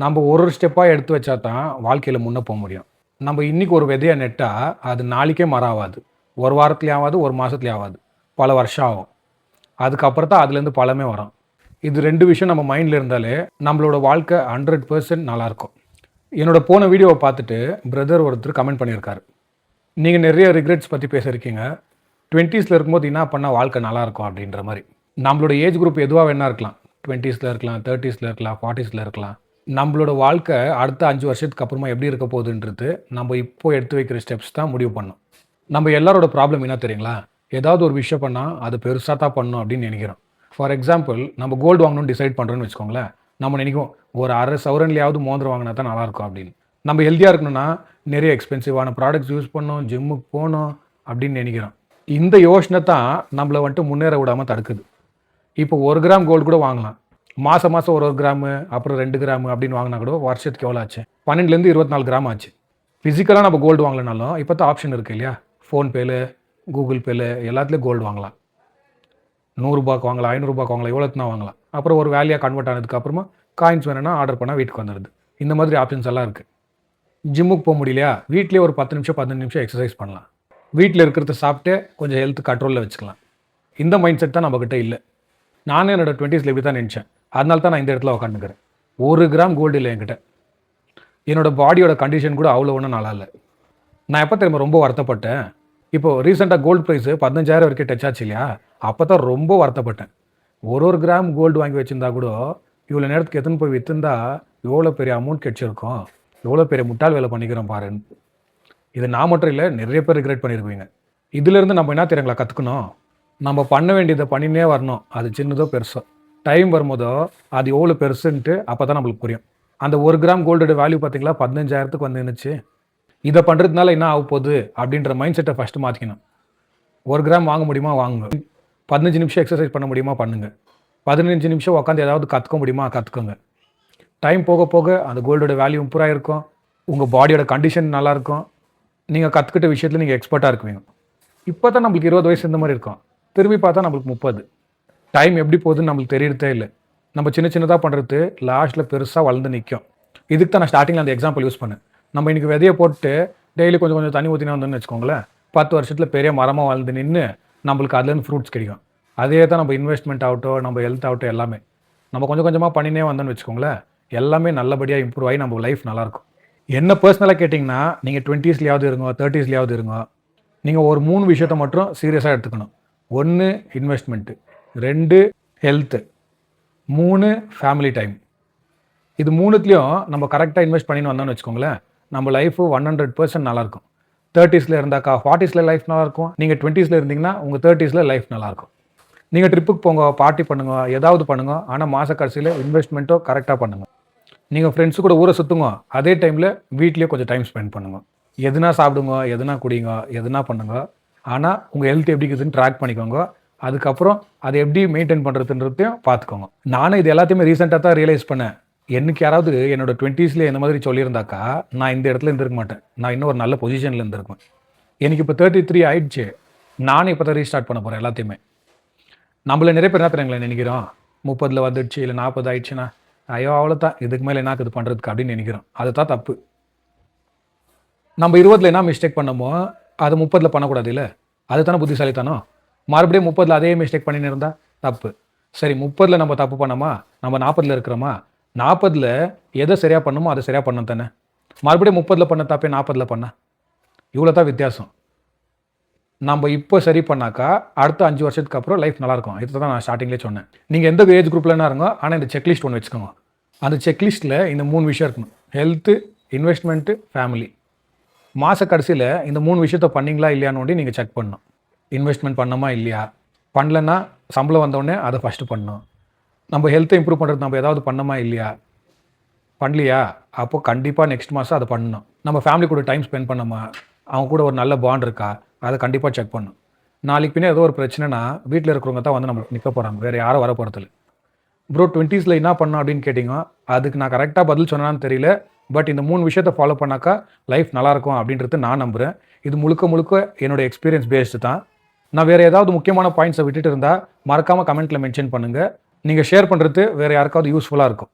நம்ம ஒரு ஒரு ஸ்டெப்பாக எடுத்து வச்சா தான் வாழ்க்கையில் முன்னே போக முடியும். நம்ம இன்றைக்கி ஒரு விதையை நட்டால் அது நாளைக்கே மரம் ஆகாது. ஒரு வாரத்துலேயும் ஆகாது, ஒரு மாதத்துலேயும் ஆகாது, பல வருஷம் ஆகும். அதுக்கப்புறம் தான் அதுலேருந்து பழமே வரும். இது 2 விஷயம் நம்ம மைண்டில் இருந்தாலே நம்மளோட வாழ்க்கை 100% நல்லாயிருக்கும். என்னோட போன வீடியோவை பார்த்துட்டு பிரதர் ஒருத்தர் கமெண்ட் பண்ணியிருக்காரு. நீங்கள் நிறைய ரிக்ரெட்ஸ் பற்றி பேசியிருக்கீங்க. 20ஸில் இருக்கும்போது என்ன பண்ணால் வாழ்க்கை நல்லாயிருக்கும் அப்படின்ற மாதிரி. நம்மளோட ஏஜ் குரூப் எதுவாக வேணா இருக்கலாம். 20ஸில் இருக்கலாம், 30ஸில் இருக்கலாம், 40ஸில் இருக்கலாம். நம்மளோட வாழ்க்கை அடுத்த 5 வருஷத்துக்கு அப்புறமா எப்படி இருக்க போகுதுன்றது நம்ம இப்போ எடுத்து வைக்கிற ஸ்டெப்ஸ் தான் முடிவு பண்ணும். நம்ம எல்லாரோட ப்ராப்ளம் என்ன தெரியுங்களா? ஏதாவது ஒரு விஷயம் பண்ணால் அது பெருசாக தான் பண்ணணும் அப்படின்னு நினைக்கிறோம். ஃபார் எக்ஸாம்பிள், நம்ம கோல்டு வாங்கணும்னு டிசைட் பண்ணுறோன்னு வச்சுக்கோங்களேன். நம்ம நினைக்கும் ஒரு அரை சவரன்லையாவது மோதிரம் வாங்கினா தான் நல்லாயிருக்கும் அப்படின்னு. நம்ம ஹெல்த்தியாக இருக்கணும்னா நிறைய எக்ஸ்பென்சிவான ப்ராடக்ட்ஸ் யூஸ் பண்ணணும், ஜிம்முக்கு போகணும் அப்படின்னு நினைக்கிறோம். இந்த யோசனை தான் நம்மளை வந்துட்டு முன்னேற விடாமல் தடுக்குது. இப்போ 1 கிராம் கோல்டு கூட வாங்கலாம். மாதம் ஒரு கிராமு, அப்புறம் 2 கிராமு அப்படின்னு வாங்கினா கூட வருஷத்துக்கு எவ்வளோ ஆச்சு? 12லேருந்து 24 கிராம் ஆச்சு. ஃபிசிக்கலாக நம்ம கோல்டு வாங்கலைனாலும் இப்போ தான் ஆப்ஷன் இருக்குது இல்லையா? ஃபோன்பேல, கூகுள் பேல எல்லாத்துலேயும் கோல்டு வாங்கலாம். 100 ரூபாய்க்கு வாங்கலாம், 500 ரூபாய்க்கு வாங்கலாம், எவ்வளோத்துனா வாங்கலாம். அப்புறம் ஒரு வேல்யூயாக கன்வெர்ட் ஆனதுக்கப்புறமா காயின்ஸ் வேணும்னா ஆர்டர் பண்ணால் வீட்டுக்கு வந்துடுது. இந்த மாதிரி ஆப்ஷன்ஸ் எல்லாம் இருக்குது. ஜிம்முக்கு போக முடியலையா? வீட்லேயே ஒரு 10 நிமிஷம் 15 நிமிஷம் எக்ஸசைஸ் பண்ணலாம். வீட்டில் இருக்கிறத சாப்பிட்டு கொஞ்சம் ஹெல்த் கண்ட்ரோலில் வச்சுக்கலாம். இந்த மைண்ட் செட் தான் நம்மக்கிட்ட இல்லை. நானே என்னோட 20ஸில் இப்படி தான் நினச்சேன். அதனால தான் நான் இந்த இடத்துல உட்காந்துக்கிறேன். 1 கிராம் கோல்டு இல்லை என்கிட்ட. என்னோடய பாடியோட கண்டிஷன் கூட அவ்வளோ ஒன்றும் நல்லா இல்லை. நான் எப்போ தெரியுமா ரொம்ப வருத்தப்பட்டேன்? இப்போது ரீசெண்டாக கோல்டு ப்ரைஸு 15,000 வரைக்கும் டச் ஆச்சு இல்லையா? அப்போ தான் ரொம்ப வருத்தப்பட்டேன். ஒரு கிராம் கோல்டு வாங்கி வச்சுருந்தா கூட இவ்வளோ நேரத்துக்கு எத்தனை போய் விற்றுந்தா எவ்வளோ பெரிய அமௌண்ட் கிடச்சிருக்கும், எவ்வளோ பெரிய முட்டாள் வேலை பண்ணிக்கிறோம் பாருன்னு. இது நான் மட்டும் இல்லை, நிறைய பேர் ரிக்ரெட் பண்ணியிருப்பீங்க. இதிலேருந்து நம்ம என்ன தெரியுங்களா கற்றுக்கணும்? நம்ம பண்ண வேண்டியதை பண்ணினே வரணும். அது சின்னதோ பெருசோ, டைம் வரும்போதோ அது எவ்வளோ பெருசுன்ட்டு அப்போ தான் நம்மளுக்கு புரியும். அந்த 1 கிராம் கோல்டோட வேல்யூ பார்த்தீங்களா 15,000க்கு வந்து நின்றுச்சு. இதை பண்ணுறதுனால என்ன ஆக போகுது அப்படின்ற மைண்ட் செட்டை ஃபஸ்ட்டு மாற்றிக்கணும். 1 கிராம் வாங்க முடியுமா வாங்குங்க. 15 நிமிஷம் எக்ஸசைஸ் பண்ண முடியுமா பண்ணுங்கள். 15 நிமிஷம் உட்காந்து ஏதாவது கற்றுக்க முடியுமா கற்றுக்கோங்க. டைம் போக போக அந்த கோல்டோட வேல்யூ இம்ப்ரூவ் ஆகிருக்கும். உங்கள் பாடியோட கண்டிஷன் நல்லாயிருக்கும். நீங்கள் கற்றுக்கிட்ட விஷயத்தில் நீங்கள் எக்ஸ்பர்ட்டாக இருக்குவீங்க. இப்போ தான் நம்மளுக்கு 20 வயசு இந்த மாதிரி இருக்கும். திரும்பி பார்த்தா நம்மளுக்கு 30. டைம் எப்படி போகுதுன்னு நம்மளுக்கு தெரியறதே இல்லை. நம்ம சின்னதாக பண்ணுறது லாஸ்ட்டில் பெருசாக வளர்ந்து நிற்கும். இதுக்கு தான் நான் ஸ்டார்டிங்கில் அந்த எக்ஸாம்பிள் யூஸ் பண்ணேன். நம்ம இன்றைக்கி விதையை போட்டு டெய்லி கொஞ்சம் தண்ணி ஊற்றினா வந்தோன்னு வச்சுக்கோங்களேன், 10 வருஷத்தில் பெரிய மரமாக வளர்ந்து நின்று நம்மளுக்கு அதுலேருந்து ஃப்ரூட்ஸ் கிடைக்கும். அதே தான் நம்ம இன்வெஸ்ட்மெண்ட் ஆகட்டும், நம்ம ஹெல்த் ஆகட்டும், எல்லாமே நம்ம கொஞ்சமாக பண்ணினே வந்தோன்னு வச்சுக்கோங்களேன், எல்லாமே நல்லபடியாக இம்ப்ரூவ் ஆகி நம்ம லைஃப் நல்லாயிருக்கும். என்ன பர்சனலாக கேட்டிங்கன்னா, நீங்கள் 20ஸ்லையாவது இருங்க, 30ஸ்லையாவது இருங்க, நீங்கள் ஒரு 3 விஷயத்த மட்டும் சீரியஸாக எடுத்துக்கணும். 1 இன்வெஸ்ட்மெண்ட்டு, 2 ஹெல்த்து, 3 ஃபேமிலி டைம். இது 3த்துலேயும் நம்ம கரெக்டாக இன்வெஸ்ட் பண்ணின்னு வந்தோம்னு வச்சுக்கோங்களேன், நம்ம லைஃபு 100% நல்லாயிருக்கும். 30ஸ்ல இருந்தாக்கா 40ஸ்ல லைஃப் நல்லாயிருக்கும். நீங்கள் 20ஸ்ல இருந்தீங்கன்னா உங்கள் 30ஸ்ல லைஃப் நல்லாயிருக்கும். நீங்கள் ட்ரிப்புக்கு போங்க, பார்ட்டி பண்ணுங்க, ஏதாவது பண்ணுங்க, ஆனால் மாத கடைசியில் இன்வெஸ்ட்மெண்ட்டோ கரெக்டாக பண்ணுங்க. நீங்கள் ஃப்ரெண்ட்ஸு கூட ஊரை சுற்றுங்க, அதே டைமில் வீட்லேயே கொஞ்சம் டைம் ஸ்பெண்ட் பண்ணுங்க. எதுனா சாப்பிடுங்க, எதுனா குடிங்க, எதுனா பண்ணுங்க, ஆனால் உங்கள் ஹெல்த் எப்படி இருக்குதுன்னு ட்ராக் பண்ணிக்கோங்க. அதுக்கப்புறம் அதை எப்படி மெயின்டைன் பண்ணுறதுன்றதையும் பார்த்துக்கோங்க. நானும் இது எல்லாத்தையுமே ரீசெண்டாக தான் ரியலைஸ் பண்ணேன். எனக்கு யாராவது என்னோட 20ஸ்ல இந்த மாதிரி சொல்லியிருந்தாக்கா நான் இந்த இடத்துல இருந்திருக்க மாட்டேன். நான் இன்னும் ஒரு நல்ல பொசிஷனில் இருந்திருக்கேன். எனக்கு இப்போ 33 ஆயிடுச்சு. நானும் இப்போ தான் ரீஸ்டார்ட் பண்ண போகிறேன் எல்லாத்தையுமே. நம்மள நிறைய பேர் என்ன தெரியுங்களா நினைக்கிறோம், 30ல் வந்துடுச்சு இல்லை 40 ஆயிடுச்சுன்னா ஐயோ அவ்வளோதான், இதுக்கு மேலே என்ன இது பண்ணுறதுக்கு அப்படின்னு நினைக்கிறோம். அதுதான் தப்பு. நம்ம 20ல் என்ன மிஸ்டேக் பண்ணமோ அது 30ல் பண்ணக்கூடாது இல்லை? அதுதானே புத்திசாலித்தனம். மறுபடியும் 30ல் அதே மிஸ்டேக் பண்ணின்னு இருந்தால் தப்பு. சரி, 30ல் நம்ம தப்பு பண்ணோமா, நம்ம 40ல் இருக்கிறோமா, 40ல் எதை சரியாக பண்ணணுமோ அதை சரியாக பண்ணணும் தானே. மறுபடியும் 30ல் பண்ண தப்பே 40ல் பண்ண, இவ்வளோ தான் வித்தியாசம். நம்ம இப்போ சரி பண்ணாக்கா அடுத்த 5 வருஷத்துக்கு அப்புறம் லைஃப் நல்லாயிருக்கும். இதை தான் நான் ஸ்டார்டிங்லேயே சொன்னேன். நீங்கள் எந்த ஏஜ் குரூப்லனா இருங்க, ஆனால் இந்த செக்லிஸ்ட் ஒன்று வச்சுக்கோங்க. அந்த செக்லிஸ்ட்டில் இந்த 3 விஷயம் இருக்கணும்: ஹெல்த்து, இன்வெஸ்ட்மெண்ட்டு, ஃபேமிலி. மாத கடைசியில் இந்த 3 விஷயத்த பண்ணிங்களா இல்லையான்னு நீங்கள் செக் பண்ணணும். இன்வெஸ்ட்மெண்ட் பண்ணோமா இல்லையா, பண்ணலன்னா சம்பளம் வந்தோடனே அதை ஃபஸ்ட்டு பண்ணணும். நம்ம ஹெல்த்தை இம்ப்ரூவ் பண்ணுறது நம்ம ஏதாவது பண்ணோமா இல்லையா, பண்ணலையா, அப்போது கண்டிப்பாக நெக்ஸ்ட் மாதம் அதை பண்ணணும். நம்ம ஃபேமிலி கூட டைம் ஸ்பெண்ட் பண்ணோமா, அவங்க கூட ஒரு நல்ல பாண்ட் இருக்கா, அதை கண்டிப்பாக செக் பண்ணணும். நாளைக்கு பின்னே ஏதோ ஒரு பிரச்சனைனா வீட்டில் இருக்கிறவங்க தான் வந்து நம்மளுக்கு நிற்க போகிறாங்க, வேறு யாரும் வர போகிறதில்ல. ப்ரோ 20ஸ்ல என்ன பண்ணணும் அப்படின்னு கேட்டிங்க, அதுக்கு நான் கரெக்டாக பதில் சொன்னான்னு தெரியல. பட் இந்த 3 விஷயத்தை ஃபாலோ பண்ணாக்கா லைஃப் நல்லாயிருக்கும் அப்படின்றது நான் நம்புகிறேன். இது முழுக்க என்னோட எக்ஸ்பீரியன்ஸ் பேஸ்டு தான். நான் வேறு ஏதாவது முக்கியமான பாயிண்ட்ஸை விட்டுட்டு இருந்தால் மறக்காமல் கமெண்ட்டில் மென்ஷன் பண்ணுங்கள். நீங்கள் ஷேர் பண்ணுறது வேறு யாருக்காவது யூஸ்ஃபுல்லாக இருக்கும்.